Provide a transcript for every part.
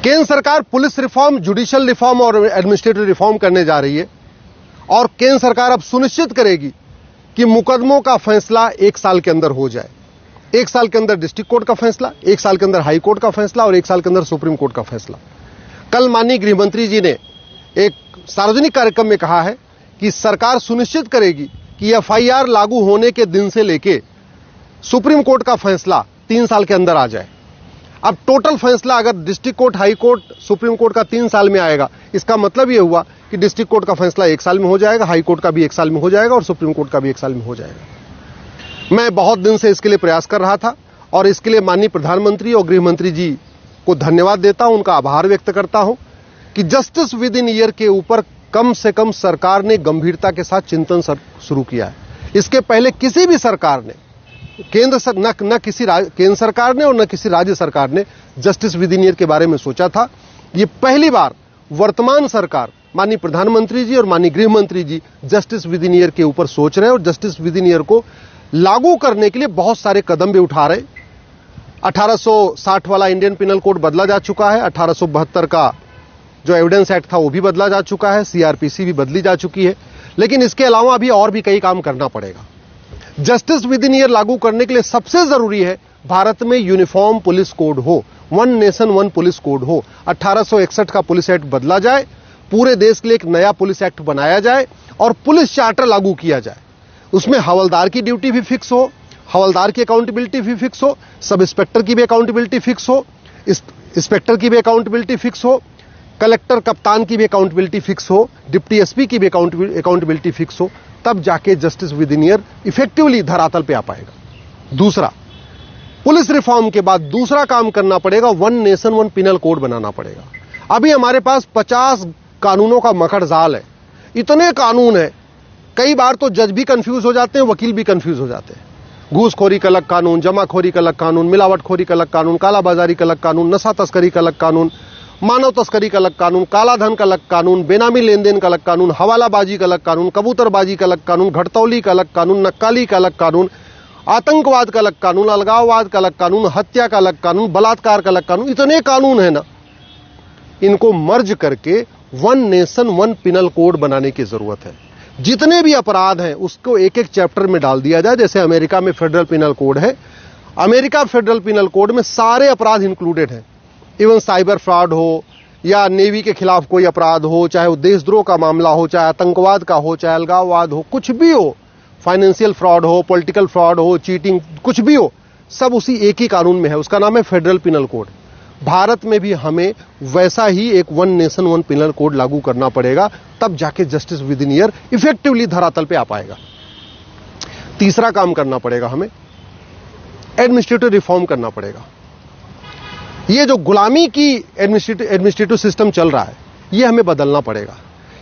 केंद्र सरकार police reform, judicial reform और एडमिनिस्ट्रेटिव रिफॉर्म करने जा रही है और केंद्र सरकार अब सुनिश्चित करेगी कि मुकदमों का फैसला 1 साल के अंदर हो जाए। 1 साल के अंदर डिस्ट्रिक्ट कोर्ट का फैसला, 1 साल के अंदर हाई कोर्ट का फैसला और 1 साल के अंदर सुप्रीम कोर्ट का फैसला। कल माननीय गृहमंत्री जी ने एक सार्वजनिक कार्यक्रम में कहा है कि सरकार सुनिश्चित करेगी कि एफआईआर लागू होने के दिन से लेके सुप्रीम कोर्ट का फैसला 3 साल के अंदर आ जाए। अब टोटल फैसला अगर district court, high court, supreme court का 3 साल में आएगा, इसका मतलब यह हुआ कि डिस्ट्रिक्ट कोर्ट का फैसला 1 साल में हो जाएगा, हाई कोर्ट का भी 1 साल में हो जाएगा और सुप्रीम कोर्ट का भी 1 साल में हो जाएगा। मैं बहुत दिन से इसके लिए प्रयास कर रहा था और इसके लिए माननीय प्रधानमंत्री और गृहमंत्री जी को धन्यवाद देता हूं, उनका आभार व्यक्त करता हूं कि जस्टिस विद इन ईयर के ऊपर कम से कम सरकार ने गंभीरता के साथ चिंतन शुरू किया है। इसके पहले किसी भी सरकार ने, केंद्र सरकार ने और न किसी राज्य सरकार ने जस्टिस विद इन ईयर के बारे में सोचा था। ये पहली बार वर्तमान सरकार, माननीय प्रधानमंत्री जी और माननीय गृह मंत्री जी जस्टिस विद इन ईयर के ऊपर सोच रहे हैं और जस्टिस विद इन ईयर को लागू करने के लिए बहुत सारे कदम भी उठा रहे। 1860 वाला इंडियन पिनल कोड बदला जा चुका है, 1872 का जो एविडेंस एक्ट था वो भी बदला जा चुका है, सीआरपीसी भी बदली जा चुकी है, लेकिन इसके अलावा अभी और भी कई काम करना पड़ेगा। जस्टिस विद इन ईयर लागू करने के लिए सबसे जरूरी है भारत में यूनिफॉर्म पुलिस कोड हो, one nation one police code हो। 1861 का पुलिस एक्ट बदला जाए, पूरे देश के लिए एक नया पुलिस एक्ट बनाया जाए और पुलिस चार्टर लागू किया जाए। उसमें हवलदार की ड्यूटी भी फिक्स हो, हवलदार की अकाउंटेबिलिटी भी फिक्स हो, सब इंस्पेक्टर की भी अकाउंटेबिलिटी फिक्स हो, इंस्पेक्टर की भी अकाउंटेबिलिटी फिक्स हो, कलेक्टर कप्तान की भी अकाउंटेबिलिटी फिक्स हो, डिप्टी एसपी की भी अकाउंटेबिलिटी फिक्स हो, तब जाके justice with in year effectively धरातल पे आ पाएगा। दूसरा, पुलिस रिफॉर्म के बाद दूसरा काम करना पड़ेगा, one nation one penal code बनाना पड़ेगा। अभी हमारे पास 50 कानूनों का मकड़ जाल है, इतने कानून है, कई बार तो जज भी कंफ्यूज हो जाते हैं, वकील भी कंफ्यूज हो जाते हैं। घूसखोरी का अलग कानून, जमाखोरी का अलग कानून, मिलावटखोरी का अलग कानून, कालाबाजारी का अलग कानून, नशा तस्करी का अलग कानून, मानव तस्करी का अलग कानून, काला धन का अलग कानून, बेनामी लेन देन का अलग कानून, हवालाबाजी का अलग कानून, कबूतरबाजी का अलग कानून, घटतौली का अलग कानून, नक्काली का अलग कानून, आतंकवाद का अलग कानून, अलगाववाद का अलग कानून, हत्या का अलग कानून, बलात्कार का अलग कानून, इतने कानून है ना, इनको मर्ज करके one nation one penal code बनाने की जरूरत है। जितने भी अपराध हैं उसको एक एक चैप्टर में डाल दिया जाए। जैसे अमेरिका में फेडरल पिनल कोड है, अमेरिका फेडरल पिनल कोड में सारे अपराध इंक्लूडेड हैं। इवन साइबर फ्रॉड हो या नेवी के खिलाफ कोई अपराध हो, चाहे वो देशद्रोह का मामला हो, चाहे आतंकवाद का हो, चाहे अलगाववाद हो, कुछ भी हो, फाइनेंशियल फ्रॉड हो, पॉलिटिकल फ्रॉड हो, चीटिंग, कुछ भी हो, सब उसी एक ही कानून में है, उसका नाम है फेडरल पिनल कोड। भारत में भी हमें वैसा ही एक one nation one penal code लागू करना पड़ेगा, तब जाके justice with in year effectively धरातल पे आ पाएगा। तीसरा काम करना पड़ेगा, हमें एडमिनिस्ट्रेटिव रिफॉर्म करना पड़ेगा। ये जो गुलामी की एडमिनिस्ट्रेटिव सिस्टम चल रहा है, ये हमें बदलना पड़ेगा।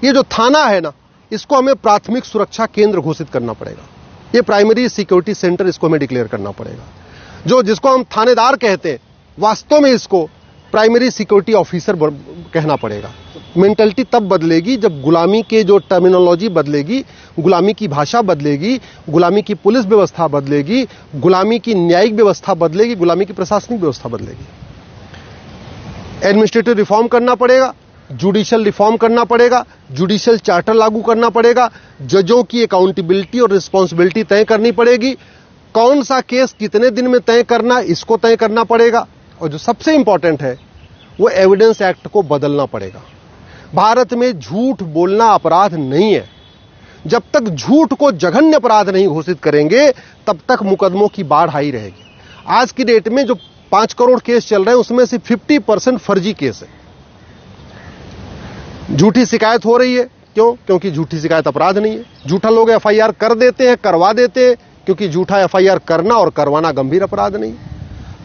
ये जो थाना है ना, इसको हमें प्राथमिक सुरक्षा केंद्र घोषित करना पड़ेगा। ये प्राइमरी सिक्योरिटी सेंटर, इसको हमें डिक्लेयर करना पड़ेगा। जिसको हम थानेदार कहते हैं, वास्तव में इसको प्राइमरी सिक्योरिटी ऑफिसर कहना पड़ेगा। मेंटलिटी तब बदलेगी जब गुलामी के जो टर्मिनोलॉजी बदलेगी, गुलामी की भाषा बदलेगी, गुलामी की पुलिस व्यवस्था बदलेगी, गुलामी की न्यायिक व्यवस्था बदलेगी, गुलामी की प्रशासनिक व्यवस्था बदलेगी। एडमिनिस्ट्रेटिव रिफॉर्म करना पड़ेगा, जुडिशियल रिफॉर्म करना पड़ेगा, जुडिशियल चार्टर लागू करना पड़ेगा, जजों की अकाउंटेबिलिटी और रिस्पॉन्सिबिलिटी तय करनी पड़ेगी, कौन सा केस कितने दिन में तय करना, इसको तय करना पड़ेगा, और जो सबसे इंपॉर्टेंट है वो एविडेंस एक्ट को बदलना पड़ेगा। भारत में झूठ बोलना अपराध नहीं है। जब तक झूठ को जघन्य अपराध नहीं घोषित करेंगे, तब तक मुकदमों की बाढ़ आई रहेगी। आज की डेट में जो 5 करोड़ केस चल रहे हैं, उसमें से 50% फर्जी केस है। झूठी शिकायत हो रही है, क्यों? क्योंकि झूठी शिकायत अपराध नहीं है। झूठा लोग एफआईआर कर देते हैं, करवा देते हैं, क्योंकि झूठा एफआईआर करना और करवाना गंभीर अपराध नहीं है।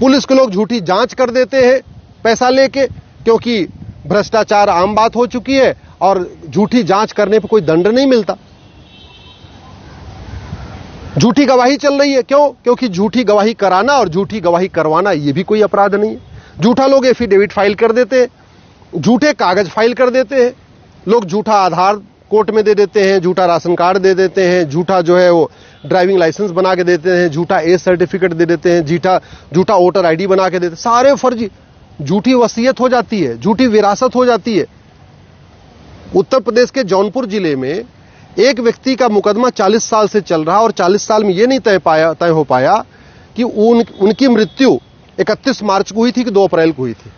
पुलिस के लोग झूठी जांच कर देते हैं पैसा लेके, क्योंकि भ्रष्टाचार आम बात हो चुकी है और झूठी जांच करने पर कोई दंड नहीं मिलता। झूठी गवाही चल रही है, क्यों? क्योंकि झूठी गवाही कराना और झूठी गवाही करवाना ये भी कोई अपराध नहीं है। झूठा लोग एफिडेविट फाइल कर देते हैं, झूठे कागज फाइल कर देते हैं, लोग झूठा आधार कोर्ट में दे देते हैं, झूठा राशन कार्ड दे देते हैं, झूठा जो है वो ड्राइविंग लाइसेंस बना के देते हैं, झूठा एज सर्टिफिकेट दे देते हैं, झूठा वोटर आईडी बना के देते हैं, सारे फर्जी। झूठी वसीयत हो जाती है, झूठी विरासत हो जाती है। उत्तर प्रदेश के जौनपुर जिले में एक व्यक्ति का मुकदमा 40 साल से चल रहा और 40 साल में यह नहीं तय हो पाया कि उनकी मृत्यु 31 मार्च को हुई थी कि 2 अप्रैल को हुई थी।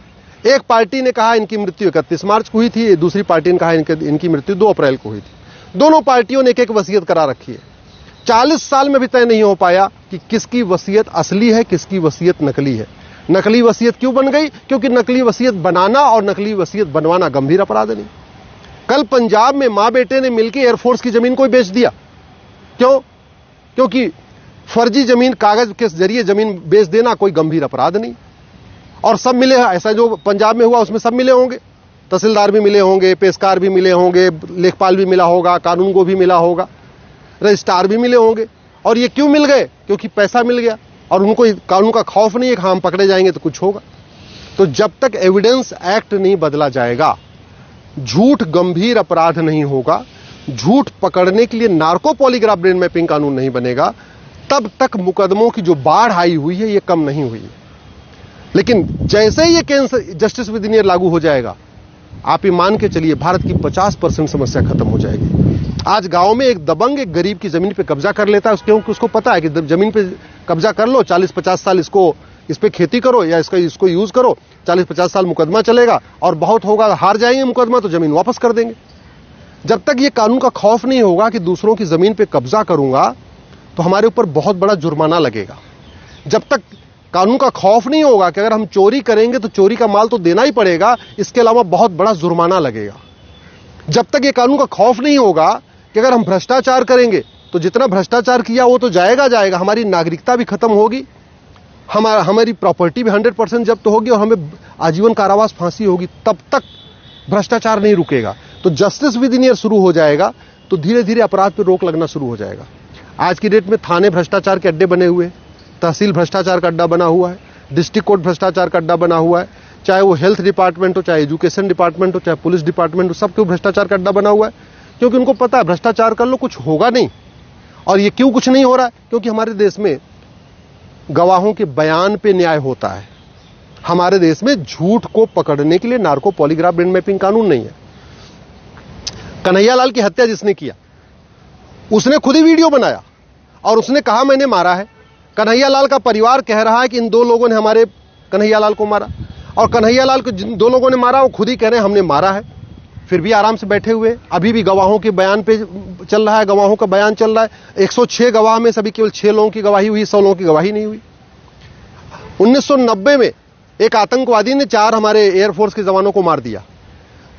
एक पार्टी ने कहा इनकी मृत्यु 31 मार्च को हुई थी, दूसरी पार्टी ने कहा इनकी मृत्यु 2 अप्रैल को हुई थी। दोनों पार्टियों ने एक वसीयत करा रखी है। 40 साल में भी तय नहीं हो पाया कि किसकी वसीयत असली है, किसकी वसीयत नकली है। नकली वसीयत क्यों बन गई? क्योंकि नकली वसीयत बनाना और नकली वसीयत बनवाना गंभीर अपराध नहीं। कल पंजाब में मां बेटे ने मिलकर एयरफोर्स की जमीन को बेच दिया। क्यों? क्योंकि फर्जी जमीन, कागज के जरिए जमीन बेच देना कोई गंभीर अपराध नहीं। और सब मिले, ऐसा जो पंजाब में हुआ उसमें सब मिले होंगे, तहसीलदार भी मिले होंगे, पेशकार भी मिले होंगे, लेखपाल भी मिला होगा, कानून को भी मिला होगा, रजिस्ट्रार भी मिले होंगे। और ये क्यों मिल गए? क्योंकि पैसा मिल गया और उनको कानून का खौफ नहीं है कि हम पकड़े जाएंगे तो कुछ होगा। तो जब तक एविडेंस एक्ट नहीं बदला जाएगा, झूठ गंभीर अपराध नहीं होगा, झूठ पकड़ने के लिए नार्को पॉलीग्राफ ब्रेन मैपिंग कानून नहीं बनेगा, तब तक मुकदमों की जो बाढ़ आई हुई है ये कम नहीं हुई है। लेकिन जैसे ही ये cancer justice with in year लागू हो जाएगा, आप ये मान के चलिए भारत की 50% समस्या खत्म हो जाएगी। आज गांव में एक दबंग एक गरीब की जमीन पे कब्जा कर लेता है, क्योंकि उसको पता है कि जमीन पे कब्जा कर लो, 40-50 साल इस पे खेती करो या इसको यूज करो, 40-50 साल मुकदमा चलेगा और बहुत होगा, हार जाएंगे मुकदमा तो जमीन वापस कर देंगे। जब तक ये कानून का खौफ नहीं होगा कि दूसरों की जमीन पे कब्जा करूंगा तो हमारे ऊपर बहुत बड़ा जुर्माना लगेगा। जब तक कानून का खौफ नहीं होगा कि अगर हम चोरी करेंगे तो चोरी का माल तो देना ही पड़ेगा, इसके अलावा बहुत बड़ा जुर्माना लगेगा। जब तक ये कानून का खौफ नहीं होगा कि अगर हम भ्रष्टाचार करेंगे तो जितना भ्रष्टाचार किया वो तो जाएगा, हमारी नागरिकता भी खत्म होगी, हमारी प्रॉपर्टी भी 100% जब्त होगी और हमें आजीवन कारावास, फांसी होगी, तब तक भ्रष्टाचार नहीं रुकेगा। तो जस्टिस विद इन ईयर शुरू हो जाएगा तो धीरे धीरे अपराध पर रोक लगना शुरू हो जाएगा। आज की डेट में थाने भ्रष्टाचार के अड्डे बने हुए हैं, तहसील भ्रष्टाचार का अड्डा बना हुआ है, डिस्ट्रिक्ट कोर्ट भ्रष्टाचार का अड्डा बना हुआ है, चाहे वो हेल्थ डिपार्टमेंट हो, चाहे एजुकेशन डिपार्टमेंट हो, चाहे पुलिस डिपार्टमेंट हो, सबके भ्रष्टाचार का अड्डा बना हुआ है। क्योंकि उनको पता है भ्रष्टाचार कर लो कुछ होगा नहीं। और ये क्यों कुछ नहीं हो रहा है? क्योंकि हमारे देश में गवाहों के बयान पे न्याय होता है। हमारे देश में झूठ को पकड़ने के लिए नार्को पॉलीग्राफ ब्रेन मैपिंग कानून नहीं है। कन्हैयालाल की हत्या जिसने किया उसने खुद ही वीडियो बनाया और उसने कहा मैंने मारा है। कन्हैयालाल का परिवार कह रहा है कि इन 2 लोगों ने हमारे कन्हैयालाल को मारा, और कन्हैयालाल को जिन 2 लोगों ने मारा वो खुद ही कह रहे हैं हमने मारा है। फिर भी आराम से बैठे हुए, अभी भी गवाहों के बयान पे चल रहा है, गवाहों का बयान चल रहा है। 106 गवाह में सभी केवल 6 लोगों की गवाही हुई, 100 लोगों की गवाही नहीं हुई। 1990 में एक आतंकवादी ने 4 हमारे एयरफोर्स के जवानों को मार दिया।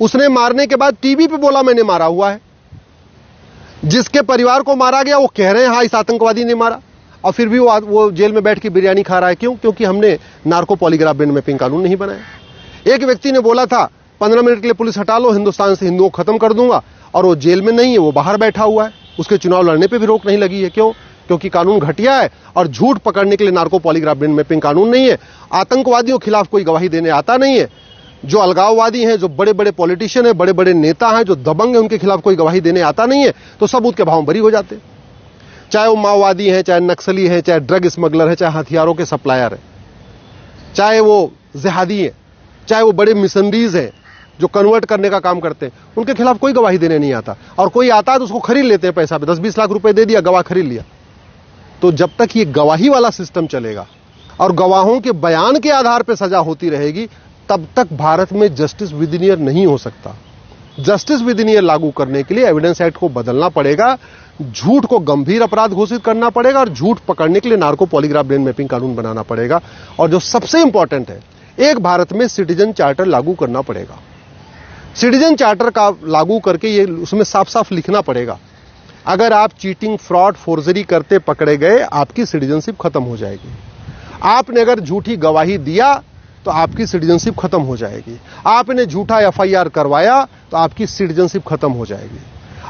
उसने मारने के बाद टीवी पे बोला मैंने मारा हुआ है। जिसके परिवार को मारा गया वो कह रहे हैं हाँ इस आतंकवादी ने मारा, और फिर भी वो जेल में बैठ के बिरयानी खा रहा है। क्यों? क्योंकि हमने नार्को पॉलीग्राफ ब्रेन मैपिंग कानून नहीं बनाया। एक व्यक्ति ने बोला था 15 मिनट के लिए पुलिस हटा लो, हिंदुस्तान से हिंदुओं को खत्म कर दूंगा, और वो जेल में नहीं है, वो बाहर बैठा हुआ है, उसके चुनाव लड़ने पे भी रोक नहीं लगी है। क्यों? क्योंकि कानून घटिया है और झूठ पकड़ने के लिए नार्को पॉलीग्राफ ब्रेन मैपिंग कानून नहीं है। आतंकवादियों के खिलाफ कोई गवाही देने आता नहीं है। जो अलगाववादी हैं, जो बड़े बड़े पॉलिटिशियन हैं, बड़े बड़े नेता हैं, जो दबंग हैं, उनके खिलाफ कोई गवाही देने आता नहीं है, तो सबूत के अभाव में बरी हो जाते हैं। चाहे वो माओवादी हैं, चाहे नक्सली हैं, चाहे ड्रग स्मगलर है, चाहे हथियारों के सप्लायर है, चाहे वो जिहादी है, चाहे वो बड़े मिशनरीज हैं जो कन्वर्ट करने का काम करते हैं, उनके खिलाफ कोई गवाही देने नहीं आता। और कोई आता है तो उसको खरीद लेते हैं पैसा पे, 10-20 लाख रुपए दे दिया, गवाह खरीद लिया। तो जब तक ये गवाही वाला सिस्टम चलेगा और गवाहों के बयान के आधार पर सजा होती रहेगी, तब तक भारत में जस्टिस विद इन ईयर नहीं हो सकता। जस्टिस विद इन ईयर लागू करने के लिए एविडेंस एक्ट को बदलना पड़ेगा, झूठ को गंभीर अपराध घोषित करना पड़ेगा और झूठ पकड़ने के लिए नार्को पॉलीग्राफ ब्रेन मैपिंग कानून बनाना पड़ेगा। और जो सबसे इंपॉर्टेंट है, एक भारत में सिटीजन चार्टर लागू करना पड़ेगा। सिटीजन चार्टर का लागू करके ये उसमें साफ साफ लिखना पड़ेगा, अगर आप चीटिंग, फ्रॉड, फोर्जरी करते पकड़े गए, आपकी सिटीजनशिप खत्म हो जाएगी। आपने अगर झूठी गवाही दिया तो आपकी सिटीजनशिप खत्म हो जाएगी। आपने झूठा एफआईआर करवाया तो आपकी सिटीजनशिप खत्म हो जाएगी।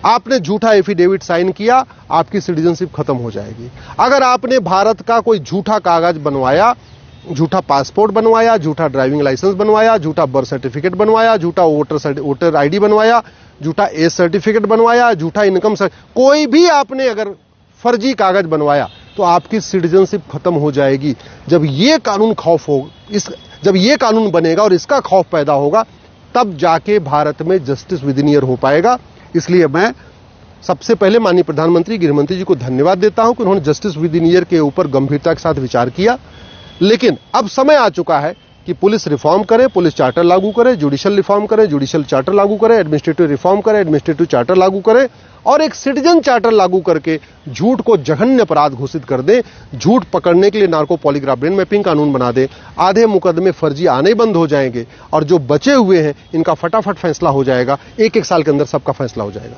आपने झूठा एफिडेविट साइन किया, आपकी सिटीजनशिप खत्म हो जाएगी। अगर आपने भारत का कोई झूठा कागज बनवाया, झूठा पासपोर्ट बनवाया, झूठा ड्राइविंग लाइसेंस बनवाया, झूठा बर्थ सर्टिफिकेट बनवाया, झूठा वोटर आईडी बनवाया, झूठा एज सर्टिफिकेट बनवाया, झूठा इनकम कोई भी आपने अगर फर्जी कागज बनवाया तो आपकी सिटीजनशिप खत्म हो जाएगी। जब ये कानून खौफ हो, जब ये कानून बनेगा और इसका खौफ पैदा होगा, तब जाके भारत में जस्टिस विद इन ईयर हो पाएगा। इसलिए मैं सबसे पहले माननीय प्रधानमंत्री, गृहमंत्री जी को धन्यवाद देता हूं कि उन्होंने जस्टिस विद इन ईयर के ऊपर गंभीरता के साथ विचार किया। लेकिन अब समय आ चुका है कि पुलिस रिफॉर्म करे, पुलिस चार्टर लागू करे, जुडिशियल रिफॉर्म करे, जुडिशियल चार्टर लागू करे, एडमिनिस्ट्रेटिव रिफॉर्म करे, एडमिनिस्ट्रेटिव चार्टर लागू करे और एक सिटीजन चार्टर लागू करके झूठ को जघन्य अपराध घोषित कर दे। झूठ पकड़ने के लिए नार्को पॉलीग्राफ ब्रेन मैपिंग कानून बना दे। आधे मुकदमे फर्जी आने बंद हो जाएंगे और जो बचे हुए हैं इनका फटाफट फैसला हो जाएगा। एक साल के अंदर सबका फैसला हो जाएगा।